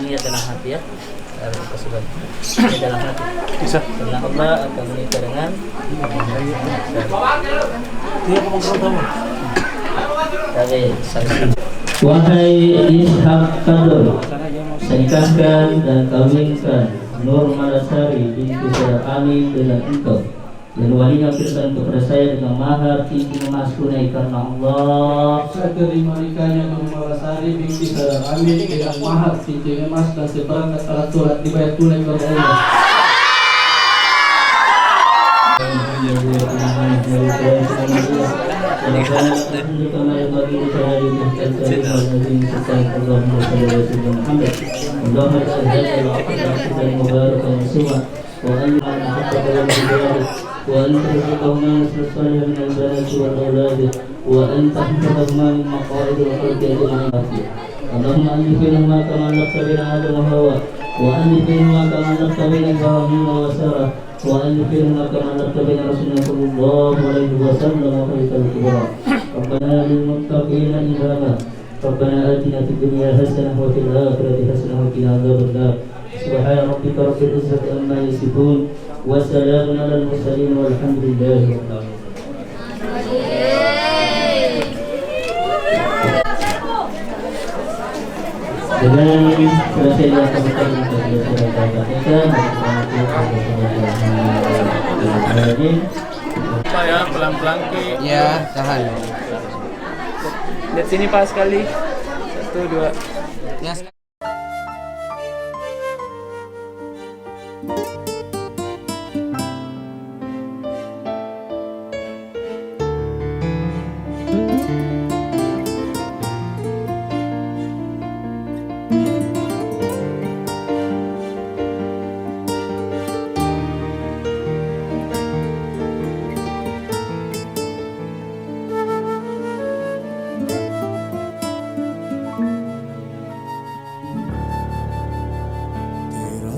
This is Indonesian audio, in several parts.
niat dalam hati ya. Kita sudah dalam hati. Bisa. Karena Allah akan menikah dengan dia pemangku dari saksi. Wahai Ishak Kadur, saya nikahkan dan kawinkan Nur Malasari binti Saudara dengan engkau, dan walinya berikan kepada saya dengan mahar cincin emas tunai karena Allah. Saya terima nikahnya Nur Malasari binti Saudara dengan mahar cincin emas dan seperangkat alat sholat dibayar tunai karena Allah. وأن ترزقهما نسل الصالح من البنات والأولاد وأن تحفظهما من مقاعد الخلق أجمعين. اللهم ألف بينهما كما ألفت بين آدم وحواء وألف بينهما كما ألفت بين إبراهيم وسارة وألف بينهما كما ألفت بين رسولنا صلى الله عليه وسلم وخير الكبرى. ربنا للمتقين إماما ربنا آتنا في الدنيا حسنة وفي الآخرة حسنة وقنا عذاب النار. سبحان ربك رب العزة عما يصفون وسلام على المرسلين والحمد لله رب العالمين. Dengan selesai dilaksanakan apa ya, pelan-pelan ke ya, tahan lihat sini pas sekali 1 2 ya.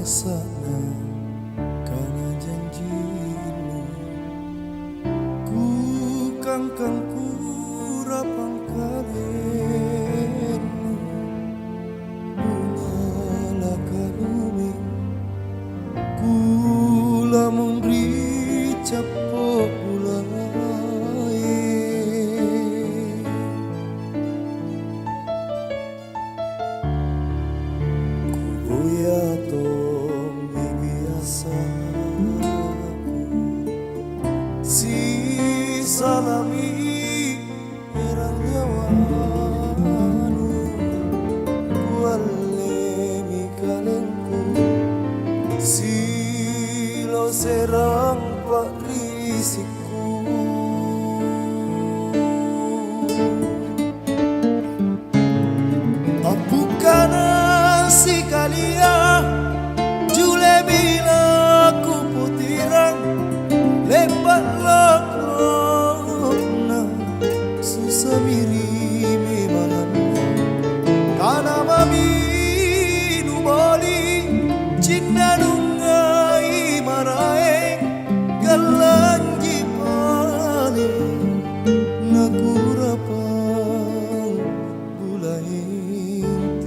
Sana karena janjimu ku kangkang ku rapang kalenmu bunga karumi ku lamun ricapo ulai ku boyato si salami erang nyawanu kualemi kalengku si lo serang pak risiku bukan si kalia jule bila ku putirang lepat lakona susah miri memang karena mami numoli cinta nungai marae galanji pale nakurapang bulain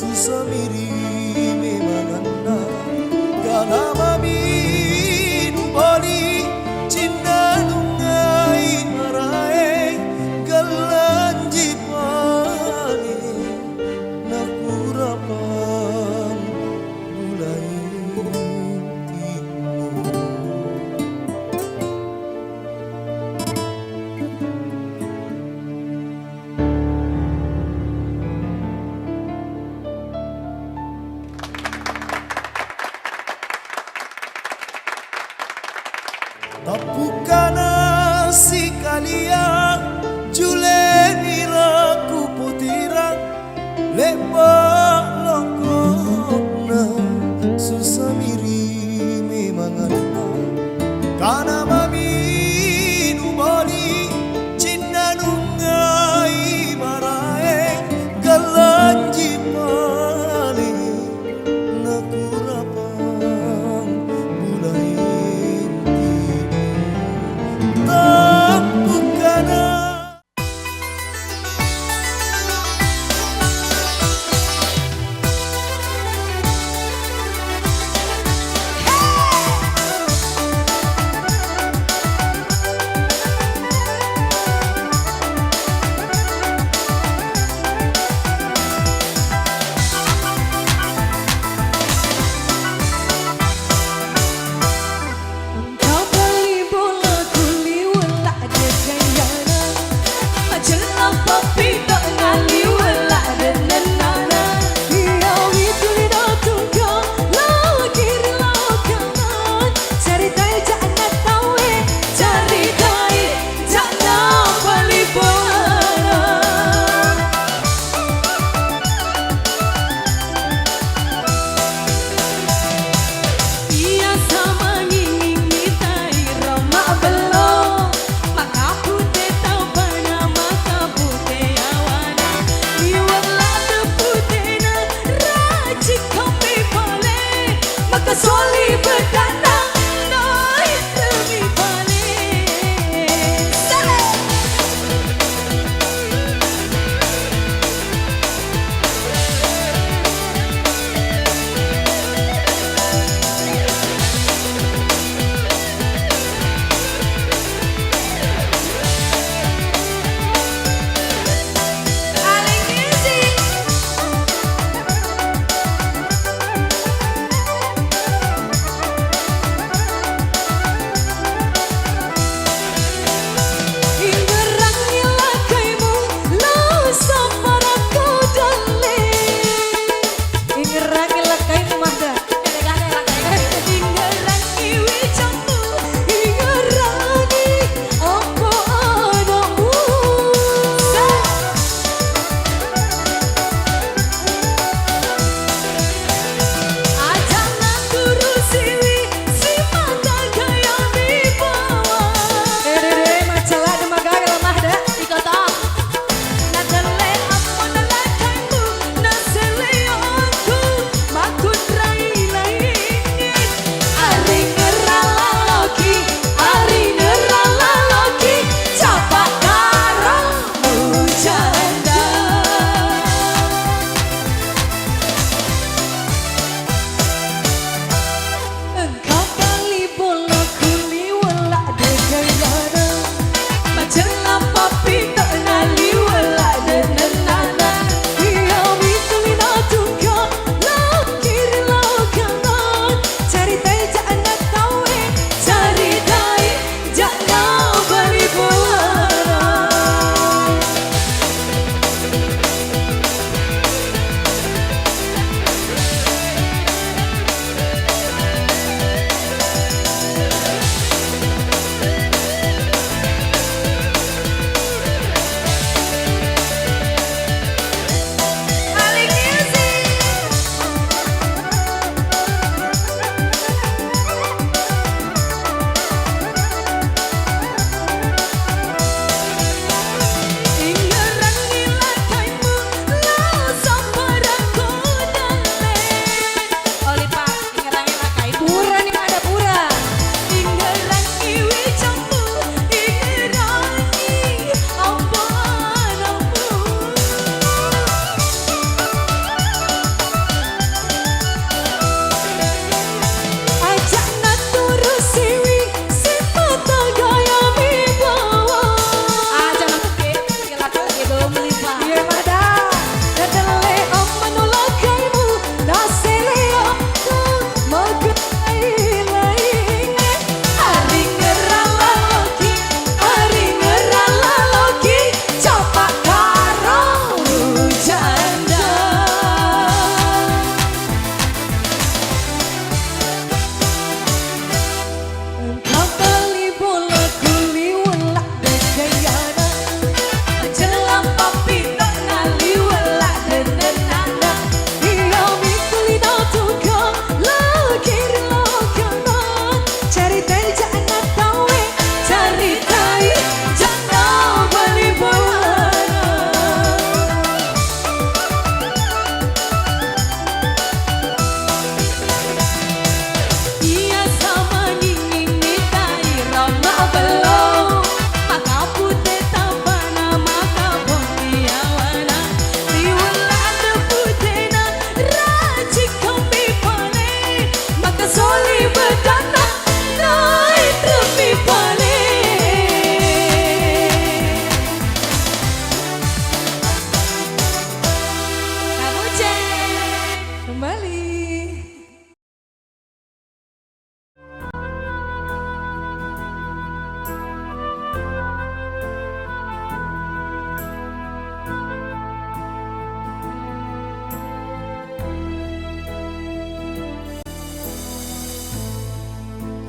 susamiri memanganda kana mami nubali cinta nungai marae galanji pane nakurapan mulai timbul.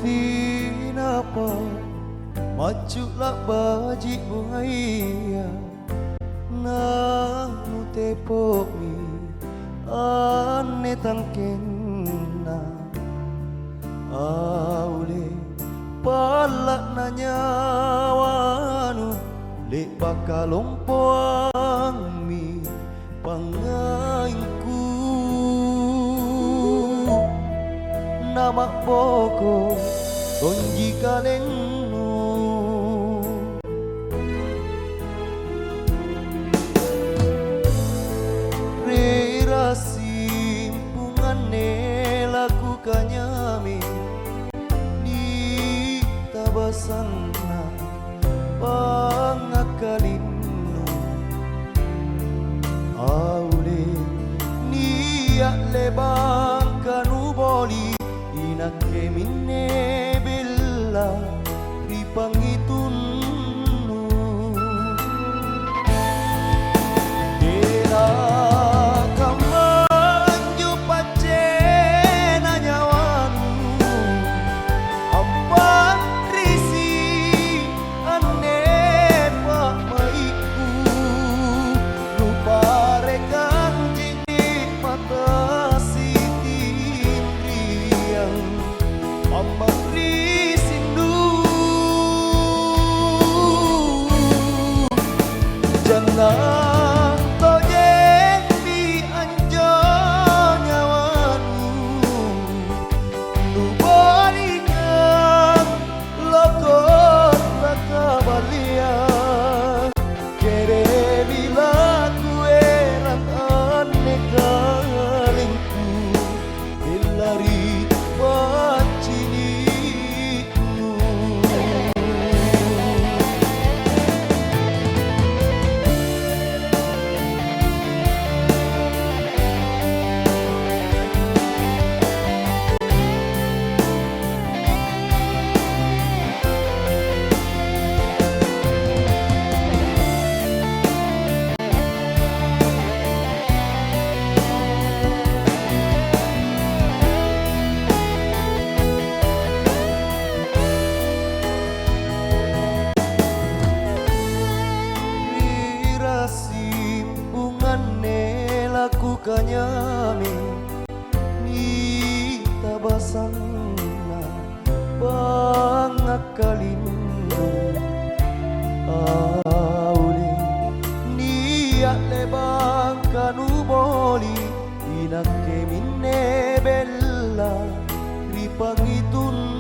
tinapa maculak baji buaya nanu tepok mi ane tangkena aule palak nanyawanu lek bakalompoang mi pangainku nama poko konji kalengnu rerasi pungane lakukannya mi di tabasana pangakalinu aule niat lebang kanuboli inake minne bella ripangitunu dela kamanju pacena nyawanu ampan risi ane pak maiku lupa rekan jini mata Amari sindu jangan toyek di anjo nyawanu nu balikan lokot takabalia kere bila kue ratan nekalingku ilari kanyami ni tabasana pangakalinu auli niat lebang kanuboli inake minne bella ripangitunu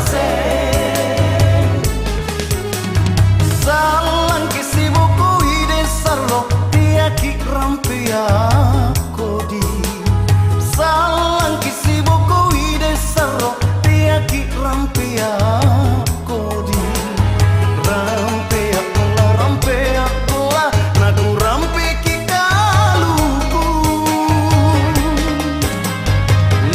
mase salang kisibuku ide sarro tiaki rampia kodi salang kisibuku ide sarro tiaki rampia kodi rampia kula nagu rampe kikaluku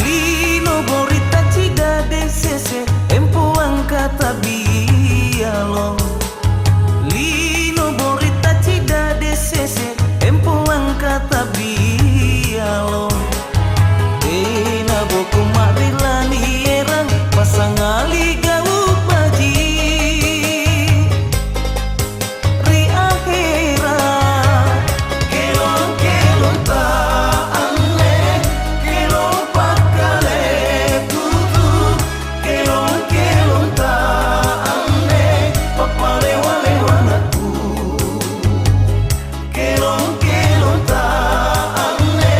lino borita cida desese empo angkata bialo lino borita cida desese empo angkata bialo ena boku marilani erang pasangali gau baji ri akhira kelon kelon ta anne kelon pakale tutu kelon kelon ta anne papale wale wanaku kelon kelon ta anne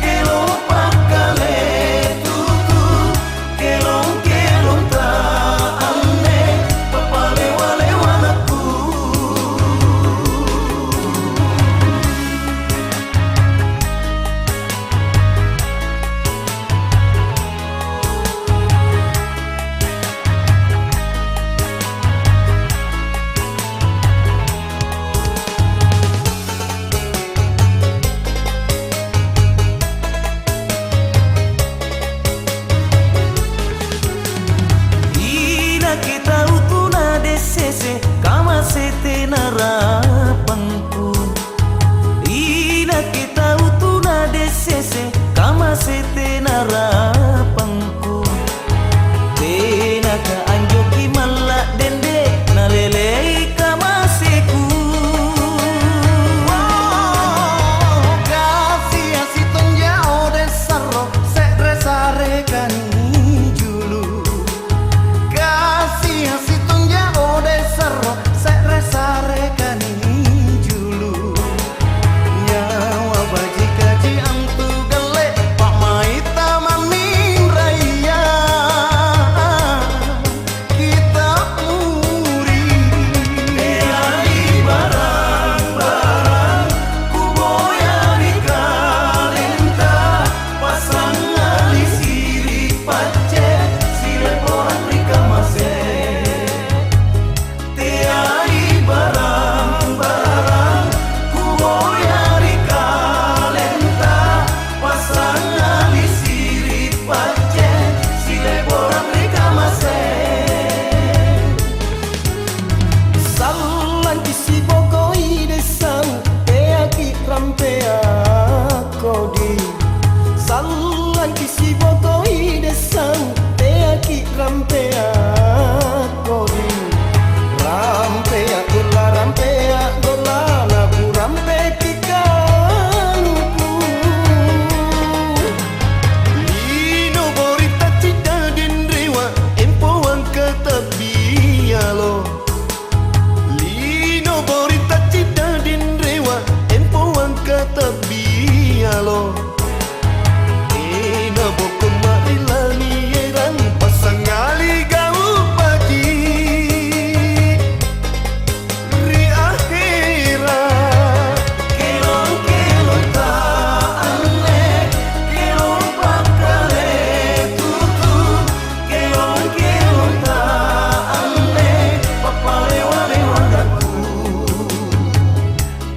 kelon pakale tutu kelon kelon ta anne papale wale wanaku ina kita utuna desese kama sete narapangku ina kita utuna desese kama sete narapangku tena ka anjoki malla dende nalelei kama seku kasih asiton jauh desarro sekre sare kani julu kasih asiton jauh desarro sekre sare kani julu nyawa baji kaji antu gale pak maita mamin raya kita muri teai barang-barang ku boyari kalenta pasang ali sirik pace sile orang rika mase teai barang-barang ku boyari kalenta pasang ali sirik pace sile orang rika mase salang kisi boko ide sang teaki rampea kodi salang kisi boko ide sang teaki rampea kodi rampea gola nagu rampe kikaluku lino borita cida dendrewa empo angkata bialo lino borita cida dendrewa empo angkata bialo ena boko marilani erang pasangali gau pagi ri akhira kelon kelon ta anne kelon pakale tutu kelon kelon ta anne papale wale wanaku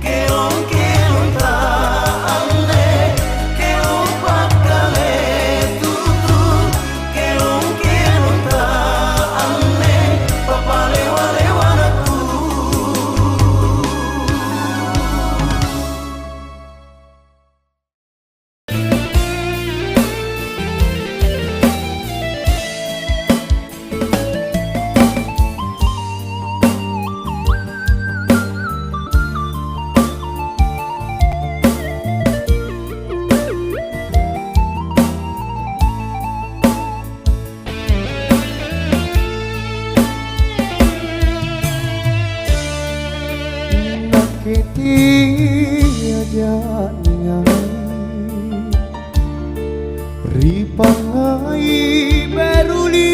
kelon kelon ta anne kelon pakale tutu kelon kelon ta anne papale wale wanaku ripangai beruli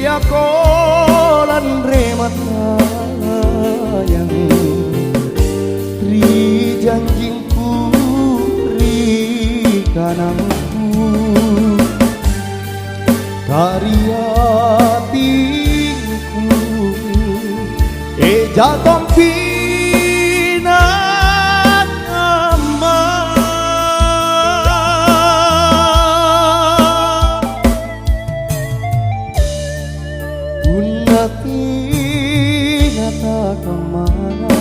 ako lan remata yang ri janjingku ri kanangku karya tingku jatong pinan ama unati nata kamana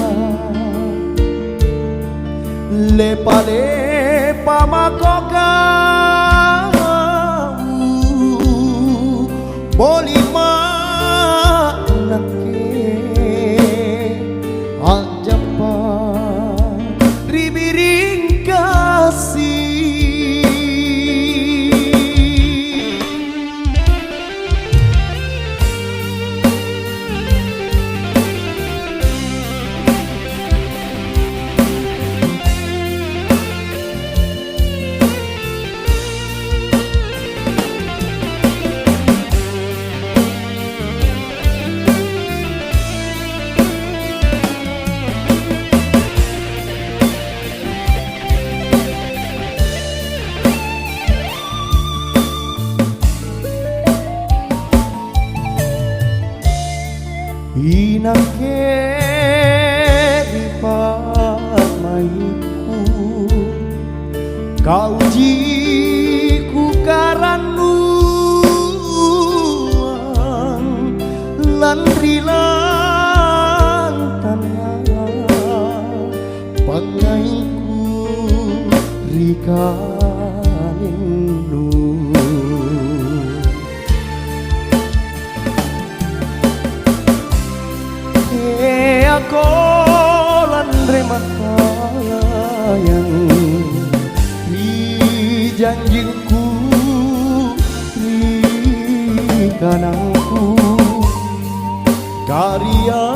lepa makoka bolima nake ajapa ribiring kasih inake ripamaiku kaujiku karanuang lan rilantana pangaiku rikanindu ako lan remata yang di janjingku di kanangku karya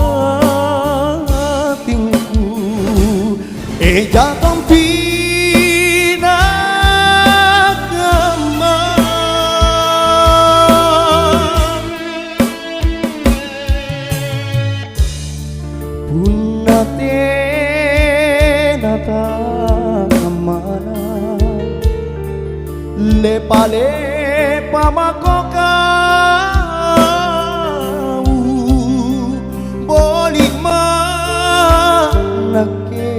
tingku jatong pinagama punate nata kamana lepa makoka bolima nake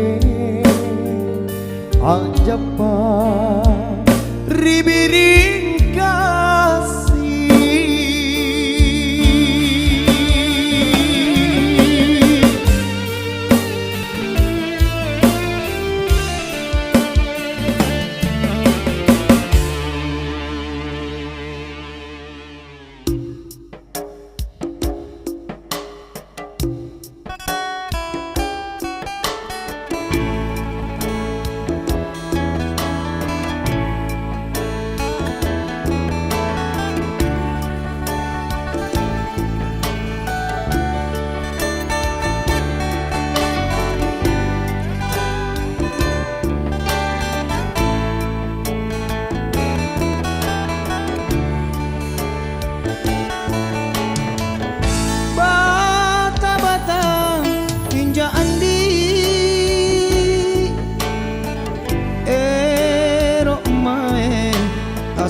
ajapa ribiring kasih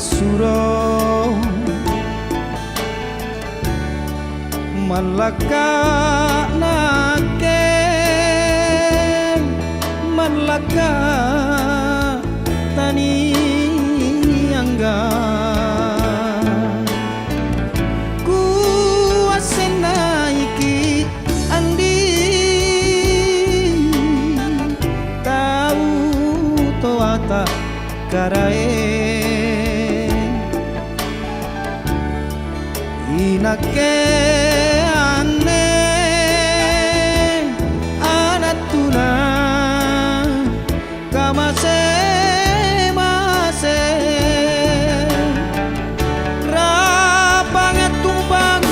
surong manlaka naken manlaka tani angga kuasena iki andi tahu toata karae inake ane anatuna kamase mase rapangat tumbang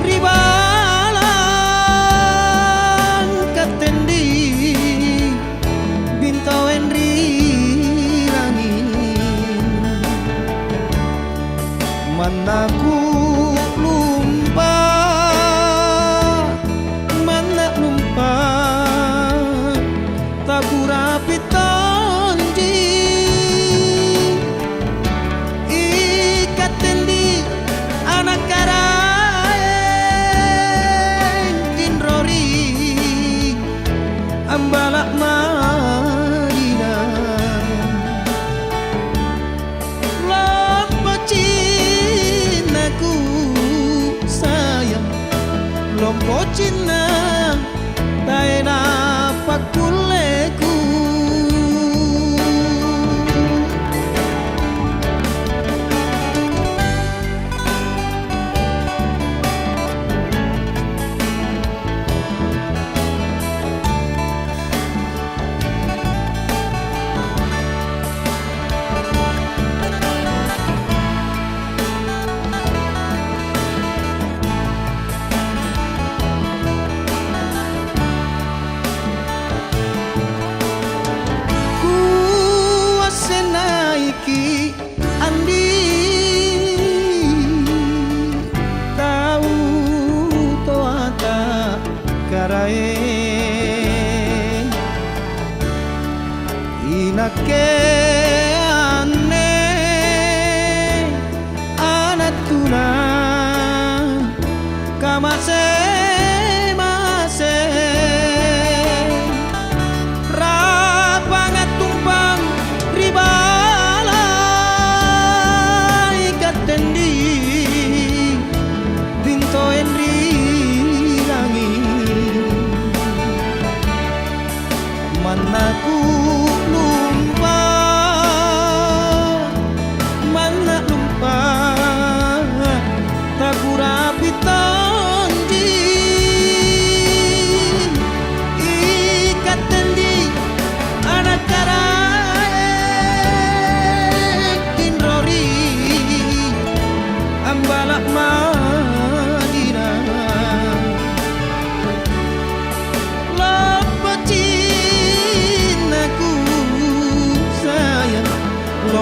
ribalan katendi bintawen rirani manaku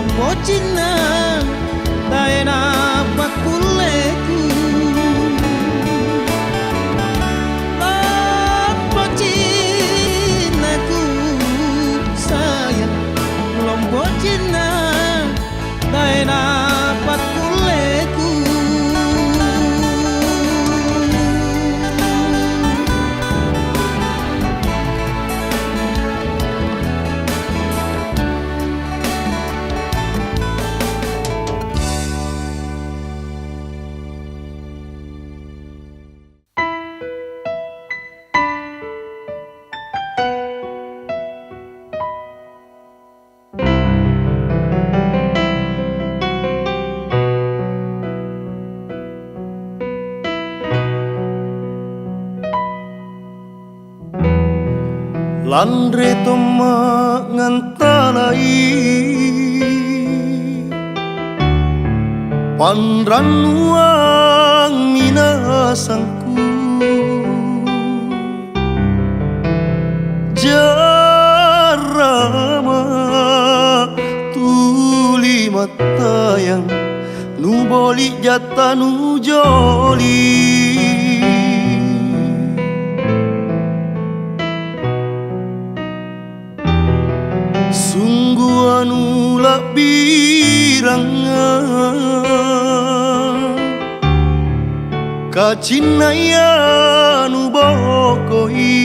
lombo Cina daena pakuleku lombo Cinaku sayang lombo Cina daena pakuleku Landre toma ngantalai pandranuang minasangku jarama tuli mata yang nu boli jata nu joli sungguh anu labirangan kacinaya nu bokoi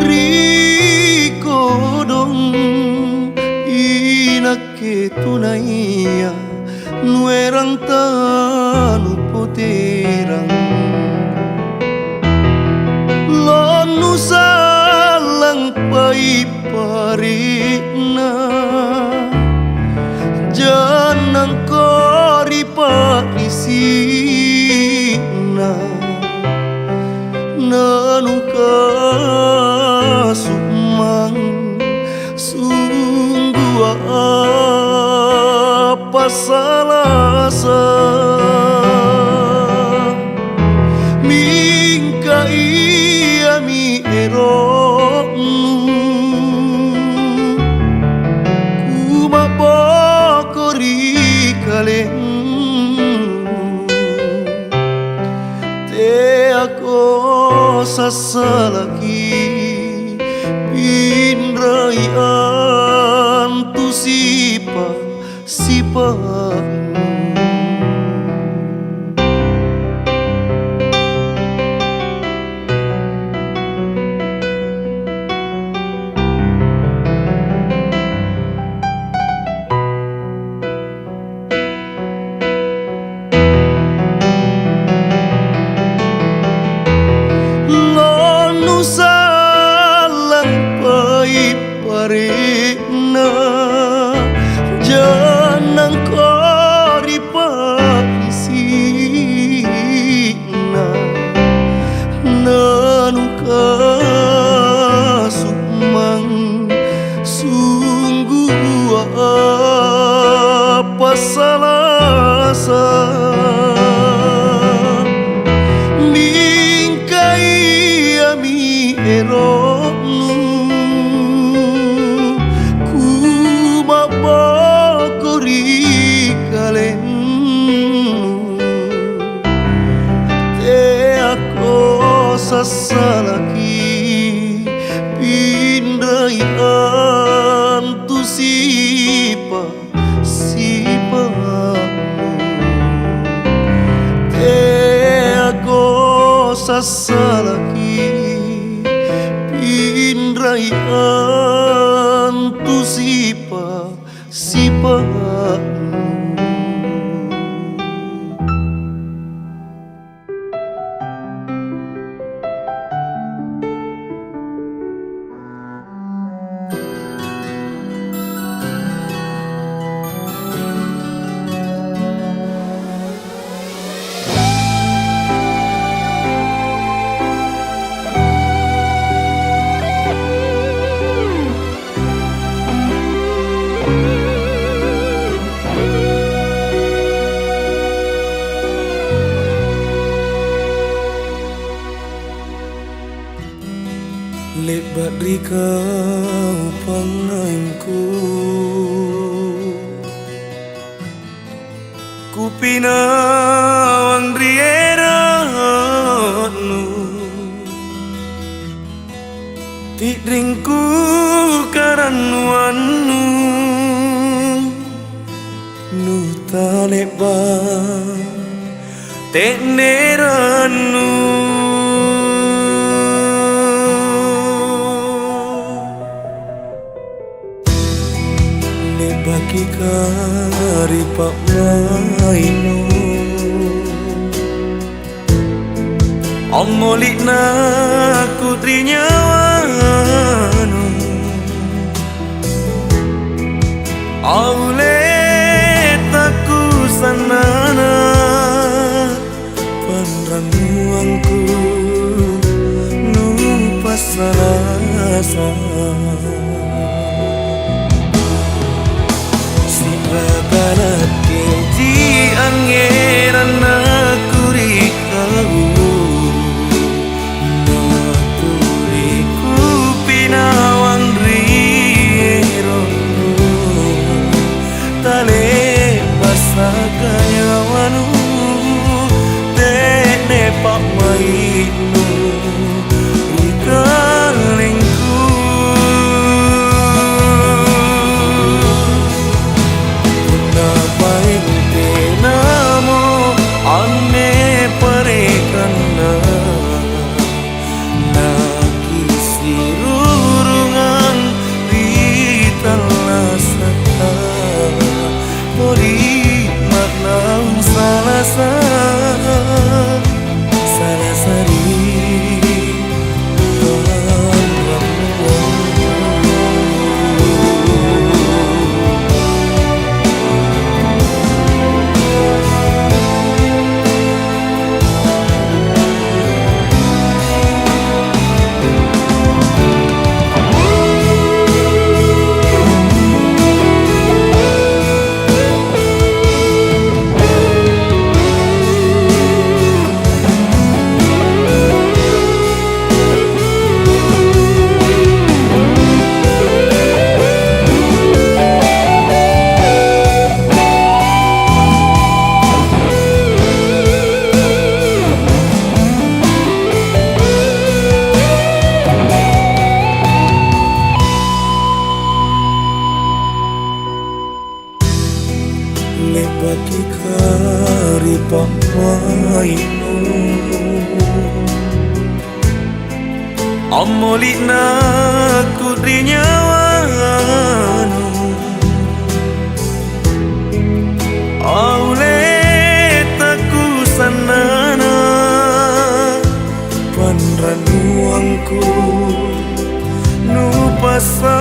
riko dong inake tunaya nu erang tanu poterang lonu salang pai parina janang kori pakisina nanu kasumang sungguh apa salasa mi erokmu kuma pokori kalen te ako sasalaki pinraian tu sipa parena janang kori pakisina nanu kasumang sungguh apa salasa mingkai ami eroknu sasalaki pinraian tu sipa te ako sasalaki pinraian tu sipa bagi kau pengainku, ku pinawang rieranu, tidringku karanuannu, nu taleba teneranu. Bagi kari pak mainu, omolik na kudri nyawanu, aule taku sanana, panranguangku nu pasarasa. Balat keji angeran aku rikau, nakuriku pinawang riero, tale basa kayawanu, tene pak mainu, rikalingku. Bagi kari pak mainu, omolik na kudri nyawanu, aule taku sanana, panranuangku nu pasar.